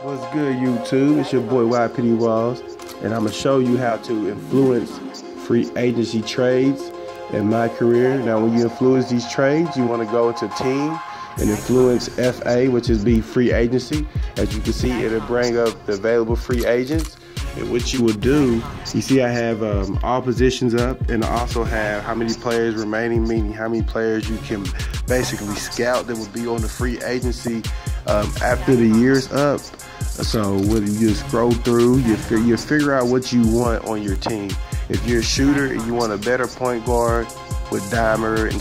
What's good, YouTube? It's your boy YPD Walls, and I'm gonna show you how to influence free agency trades in Mycareer. Now, when you influence these trades, you want to go into team and influence FA, which is be free agency. As you can see, it'll bring up the available free agents. And what you will do, you see I have all positions up, and I also have how many players remaining, meaning how many players you can basically scout that will be on the free agency after the year's up. So when you scroll through, you figure out what you want on your team. If you're a shooter and you want a better point guard with Dimer and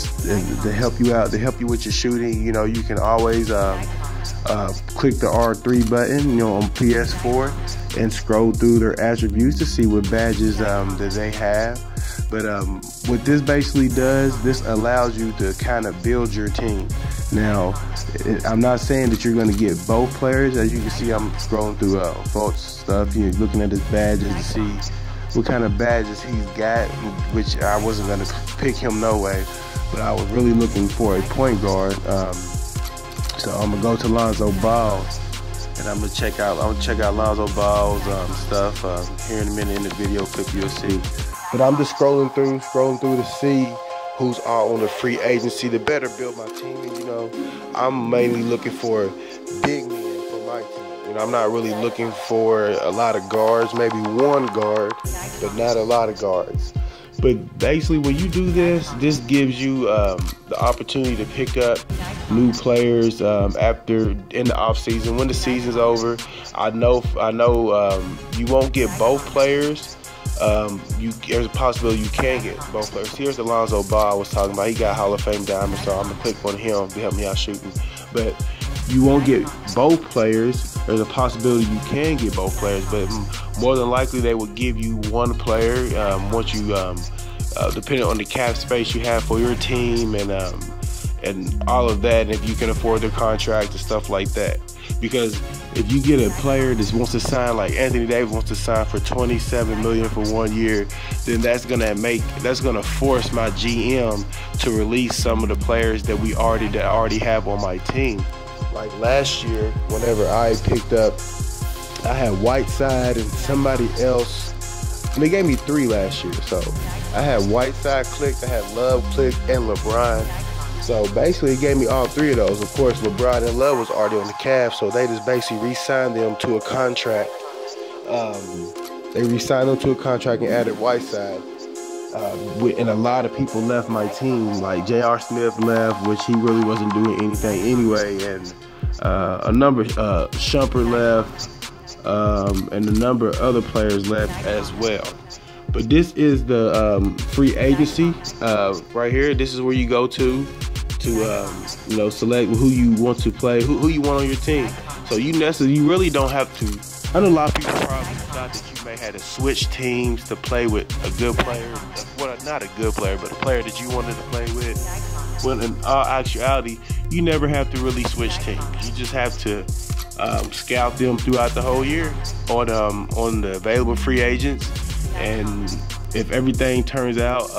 to help you out, to help you with your shooting, you know, you can always click the R3 button, you know, on PS4 and scroll through their attributes to see what badges that they have. But what this basically does, this allows you to kind of build your team. Now, I'm not saying that you're going to get both players. As you can see, I'm scrolling through Vault's stuff, you know, looking at his badges to see what kind of badges he's got, which I wasn't going to pick him no way, but I was really looking for a point guard. So I'm gonna go to Lonzo Ball, and I'm gonna check out Lonzo Ball's stuff here in a minute in the video clip you'll see. But I'm just scrolling through to see who's all on the free agency to better build my team. And you know, I'm mainly looking for big men for my team. You know, I'm not really looking for a lot of guards, maybe one guard, but not a lot of guards. But basically, when you do this, this gives you the opportunity to pick up new players after in the off season. When the season's over, I know you won't get both players. There's a possibility you can get both players. Here's the Lonzo Ball I was talking about. He got Hall of Fame diamond, so I'm gonna click on him to help me out shooting. But you won't get both players. There's a possibility you can get both players, but more than likely they will give you one player once you, depending on the cap space you have for your team and all of that, and if you can afford their contract and stuff like that. Because if you get a player that wants to sign, like Anthony Davis wants to sign for $27 million for 1 year, then that's gonna force my GM to release some of the players that we already have on my team. Like last year, whenever I picked up, I had Whiteside and somebody else, and they gave me 3 last year. So I had Whiteside clicked, I had Love clicked, and LeBron. So basically it gave me all 3 of those. Of course, LeBron and Love was already on the Cavs, so they just basically re-signed them to a contract. They re-signed them to a contract and added Whiteside. And a lot of people left my team, like J.R. Smith left, which he really wasn't doing anything anyway, and Shumpert left, and a number of other players left as well. But this is the free agency right here. This is where you go to you know, select who you want to play, who you want on your team. So you really don't have to. I know a lot of people probably thought that you may have to switch teams to play with a good player. Well, not a good player, but a player that you wanted to play with. When in all actuality, you never have to really switch teams. You just have to scout them throughout the whole year on the available free agents. And if everything turns out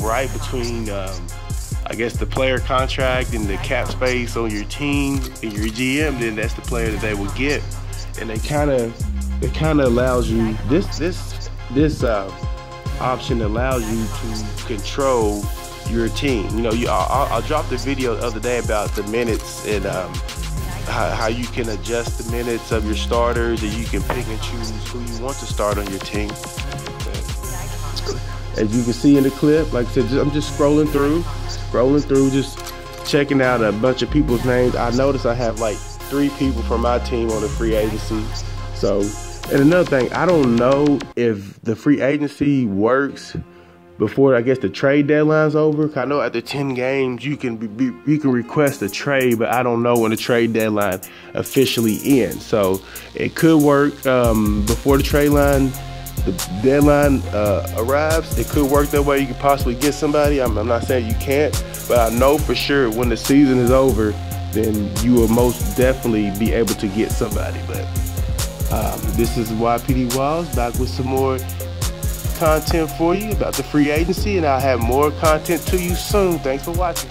right between, I guess, the player contract and the cap space on your team and your GM, then that's the player that they will get. And it kind of allows you this option allows you to control your team. You know, I dropped a video the other day about the minutes and how you can adjust the minutes of your starters, and you can pick and choose who you want to start on your team. As you can see in the clip, like I said, I'm just scrolling through, just checking out a bunch of people's names. I noticed I have like 3 people from my team on the free agency. So, and another thing, I don't know if the free agency works before, I guess, the trade deadline's over. I know after 10 games you can request a trade, but I don't know when the trade deadline officially ends. So it could work before the deadline arrives. It could work that way. You could possibly get somebody. I'm not saying you can't, but I know for sure when the season is over, then you will most definitely be able to get somebody. But this is YPD Walls, back with some more content for you about the free agency, and I'll have more content to you soon. Thanks for watching.